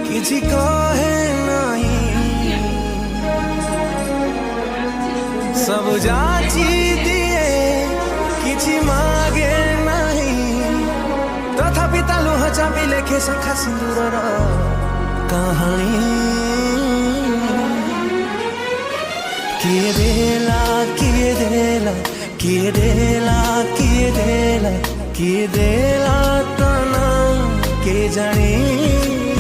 किसी कहे नहीं सब जाची दिए किसी मागे नहीं तथापि तालु हचापी लेखे शंखा सिंदूर कहानी किए देला किए देला किए देला किए देला किए देला तना के जानी